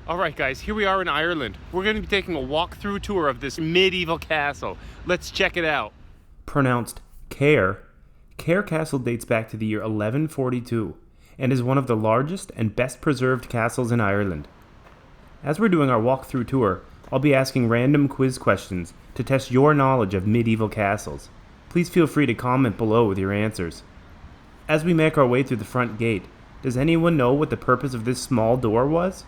Alright guys, here we are in Ireland. We're going to be taking a walk-through tour of this medieval castle. Let's check it out. Pronounced Cahir, Cahir Castle dates back to the year 1142 and is one of the largest and best preserved castles in Ireland. As we're doing our walk-through tour, I'll be asking random quiz questions to test your knowledge of medieval castles. Please feel free to comment below with your answers. As we make our way through the front gate, does anyone know what the purpose of this small door was?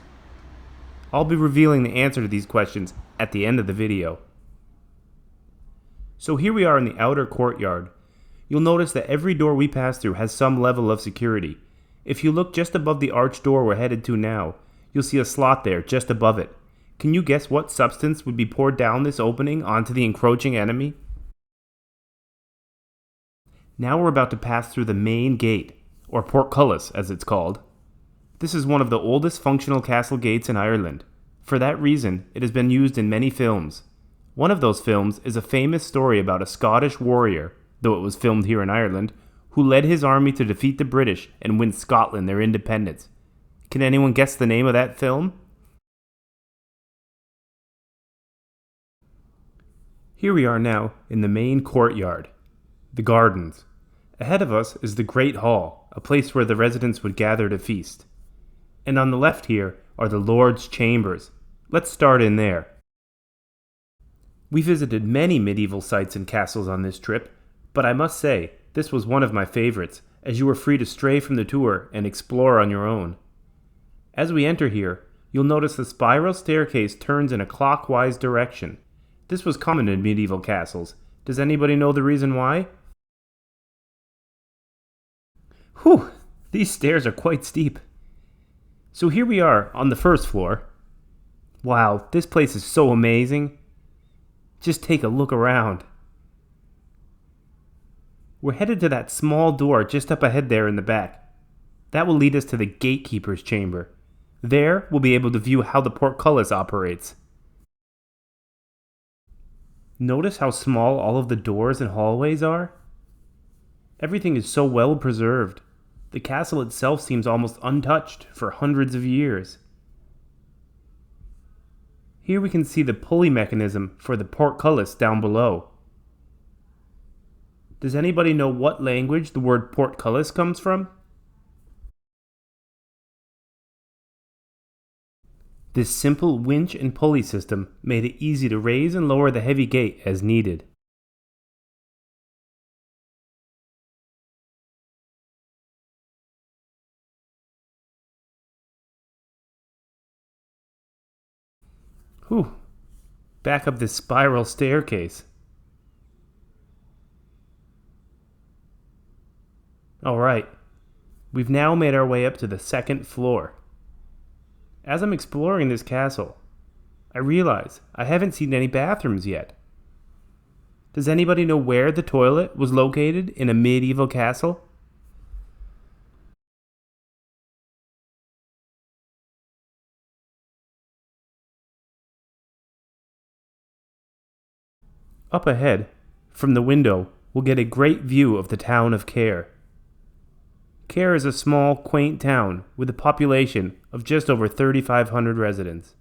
I'll be revealing the answer to these questions at the end of the video. So here we are in the outer courtyard. You'll notice that every door we pass through has some level of security. If you look just above the arched door we're headed to now, you'll see a slot there just above it. Can you guess what substance would be poured down this opening onto the encroaching enemy? Now we're about to pass through the main gate, or Portcullis as it's called. This is one of the oldest functional castle gates in Ireland. For that reason, it has been used in many films. One of those films is a famous story about a Scottish warrior, though it was filmed here in Ireland, who led his army to defeat the British and win Scotland their independence. Can anyone guess the name of that film? Here we are now in the main courtyard, the gardens. Ahead of us is the Great Hall, a place where the residents would gather to feast. And on the left here are the Lord's Chambers. Let's start in there. We visited many medieval sites and castles on this trip, but I must say, this was one of my favorites, as you were free to stray from the tour and explore on your own. As we enter here, you'll notice the spiral staircase turns in a clockwise direction. This was common in medieval castles. Does anybody know the reason why? Whew, these stairs are quite steep. So here we are on the first floor. Wow, this place is so amazing. Just take a look around. We're headed to that small door just up ahead there in the back. That will lead us to the gatekeeper's chamber. There, we'll be able to view how the portcullis operates. Notice how small all of the doors and hallways are? Everything is so well preserved. The castle itself seems almost untouched for hundreds of years. Here we can see the pulley mechanism for the portcullis down below. Does anybody know what language the word portcullis comes from? This simple winch and pulley system made it easy to raise and lower the heavy gate as needed. Whew, back up this spiral staircase. Alright, we've now made our way up to the second floor. As I'm exploring this castle, I realize I haven't seen any bathrooms yet. Does anybody know where the toilet was located in a medieval castle? Up ahead, from the window, we'll get a great view of the town of Cahir. Cahir is a small, quaint town with a population of just over 3,500 residents.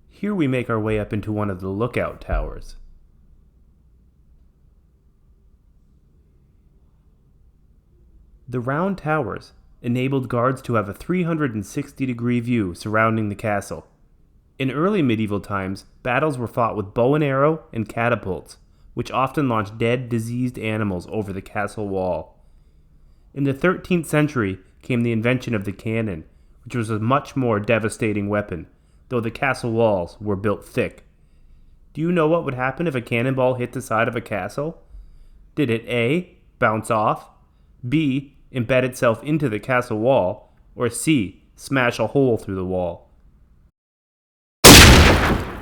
Here we make our way up into one of the lookout towers. The round towers enabled guards to have a 360-degree view surrounding the castle. In early medieval times, battles were fought with bow and arrow and catapults, which often launched dead, diseased animals over the castle wall. In the 13th century came the invention of the cannon, which was a much more devastating weapon, though the castle walls were built thick. Do you know what would happen if a cannonball hit the side of a castle? Did it A, bounce off, B, embed itself into the castle wall, or C, smash a hole through the wall?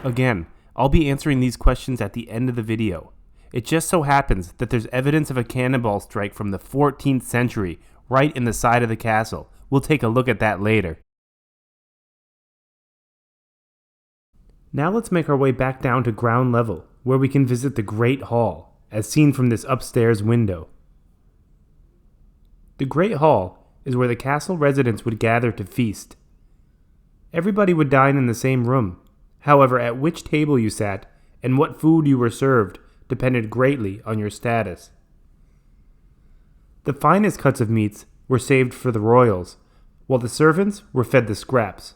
Again, I'll be answering these questions at the end of the video. It just so happens that there's evidence of a cannonball strike from the 14th century right in the side of the castle. We'll take a look at that later. Now let's make our way back down to ground level, where we can visit the Great Hall, as seen from this upstairs window. The Great Hall is where the castle residents would gather to feast. Everybody would dine in the same room. However, at which table you sat and what food you were served depended greatly on your status. The finest cuts of meats were saved for the royals, while the servants were fed the scraps.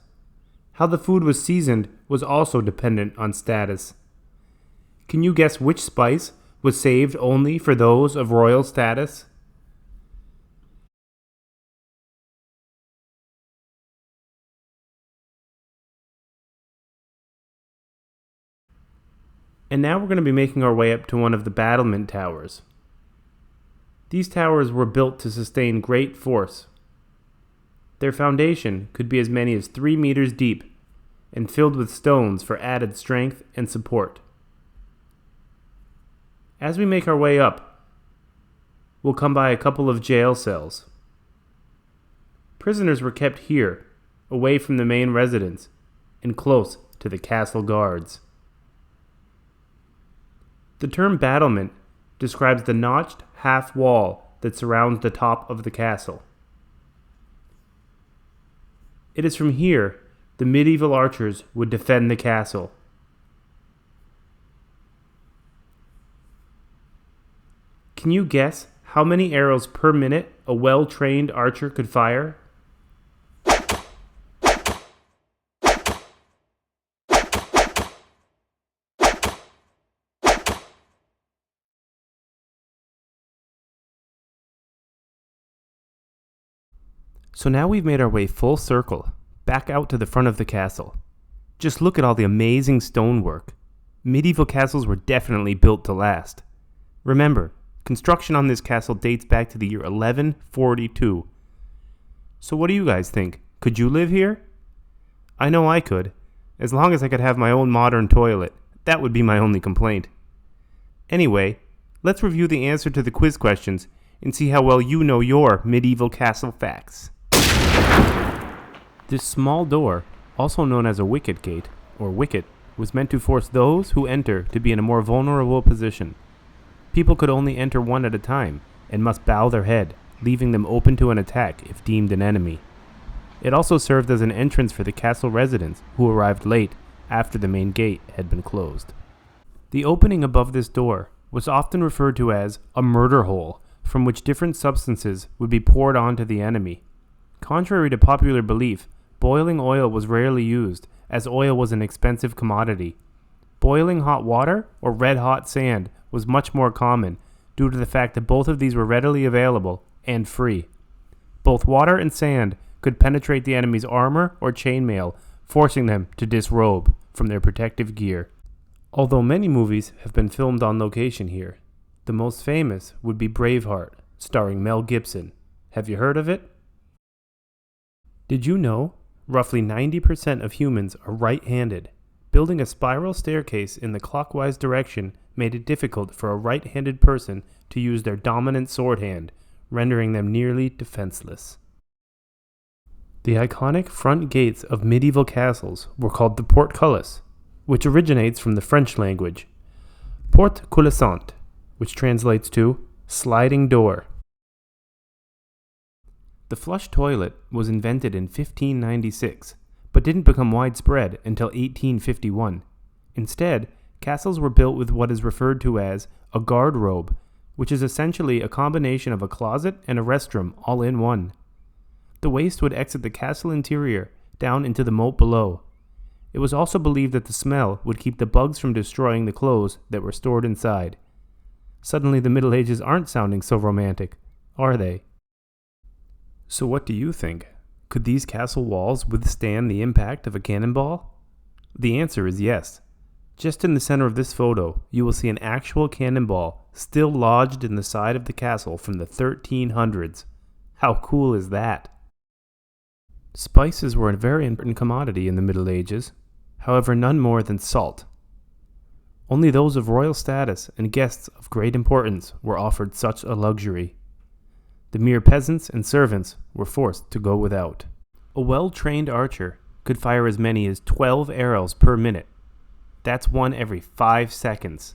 How the food was seasoned was also dependent on status. Can you guess which spice was saved only for those of royal status? And now we're going to be making our way up to one of the battlement towers. These towers were built to sustain great force. Their foundation could be as many as 3 meters deep and filled with stones for added strength and support. As we make our way up, we'll come by a couple of jail cells. Prisoners were kept here, away from the main residence, and close to the castle guards. The term battlement describes the notched half wall that surrounds the top of the castle. It is from here the medieval archers would defend the castle. Can you guess how many arrows per minute a well-trained archer could fire? So now we've made our way full circle, back out to the front of the castle. Just look at all the amazing stonework. Medieval castles were definitely built to last. Remember, construction on this castle dates back to the year 1142. So what do you guys think? Could you live here? I know I could. As long as I could have my own modern toilet. That would be my only complaint. Anyway, let's review the answer to the quiz questions and see how well you know your medieval castle facts. This small door, also known as a wicket gate, or wicket, was meant to force those who enter to be in a more vulnerable position. People could only enter one at a time, and must bow their head, leaving them open to an attack if deemed an enemy. It also served as an entrance for the castle residents who arrived late after the main gate had been closed. The opening above this door was often referred to as a murder hole, from which different substances would be poured onto the enemy. Contrary to popular belief, boiling oil was rarely used, as oil was an expensive commodity. Boiling hot water or red-hot sand was much more common, due to the fact that both of these were readily available and free. Both water and sand could penetrate the enemy's armor or chainmail, forcing them to disrobe from their protective gear. Although many movies have been filmed on location here, the most famous would be Braveheart, starring Mel Gibson. Have you heard of it? Did you know roughly 90% of humans are right-handed? Building a spiral staircase in the clockwise direction made it difficult for a right-handed person to use their dominant sword hand, rendering them nearly defenseless. The iconic front gates of medieval castles were called the Portcullis, which originates from the French language, Portcullis, which translates to sliding door. The flush toilet was invented in 1596, but didn't become widespread until 1851. Instead, castles were built with what is referred to as a garderobe, which is essentially a combination of a closet and a restroom all in one. The waste would exit the castle interior down into the moat below. It was also believed that the smell would keep the bugs from destroying the clothes that were stored inside. Suddenly the Middle Ages aren't sounding so romantic, are they? So what do you think? Could these castle walls withstand the impact of a cannonball? The answer is yes. Just in the center of this photo, you will see an actual cannonball still lodged in the side of the castle from the 1300s. How cool is that? Spices were a very important commodity in the Middle Ages, however none more than salt. Only those of royal status and guests of great importance were offered such a luxury. The mere peasants and servants were forced to go without. A well-trained archer could fire as many as 12 arrows per minute. That's one every 5 seconds.